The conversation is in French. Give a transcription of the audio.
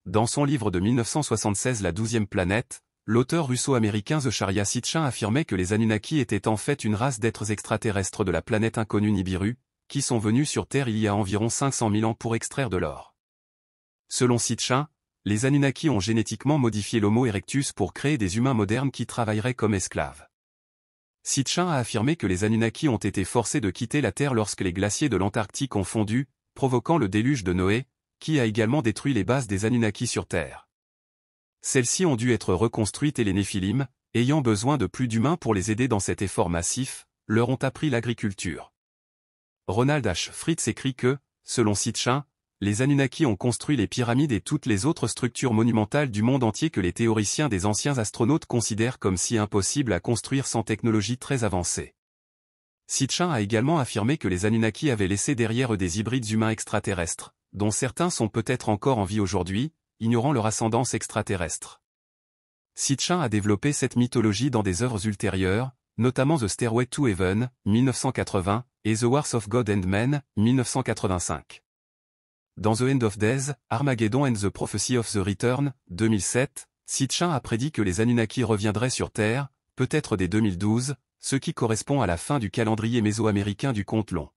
Dans son livre de 1976 La 12e planète, l'auteur russo-américain Zecharia Sitchin affirmait que les Anunnaki étaient en fait une race d'êtres extraterrestres de la planète inconnue Nibiru, qui sont venus sur Terre il y a environ 500 000 ans pour extraire de l'or. Selon Sitchin, les Anunnaki ont génétiquement modifié l'Homo erectus pour créer des humains modernes qui travailleraient comme esclaves. Sitchin a affirmé que les Anunnaki ont été forcés de quitter la Terre lorsque les glaciers de l'Antarctique ont fondu, provoquant le déluge de Noé, qui a également détruit les bases des Anunnaki sur Terre. Celles-ci ont dû être reconstruites et les Néphilim, ayant besoin de plus d'humains pour les aider dans cet effort massif, leur ont appris l'agriculture. Ronald H. Fritz écrit que, selon Sitchin, les Anunnaki ont construit les pyramides et toutes les autres structures monumentales du monde entier que les théoriciens des anciens astronautes considèrent comme si impossibles à construire sans technologie très avancée. Sitchin a également affirmé que les Anunnaki avaient laissé derrière eux des hybrides humains extraterrestres, dont certains sont peut-être encore en vie aujourd'hui, ignorant leur ascendance extraterrestre. Sitchin a développé cette mythologie dans des œuvres ultérieures, notamment The Stairway to Heaven, 1980, et The Wars of God and Men, 1985. Dans The End of Days, Armageddon and the Prophecy of the Return, 2007, Sitchin a prédit que les Anunnaki reviendraient sur Terre, peut-être dès 2012, ce qui correspond à la fin du calendrier mésoaméricain du compte long.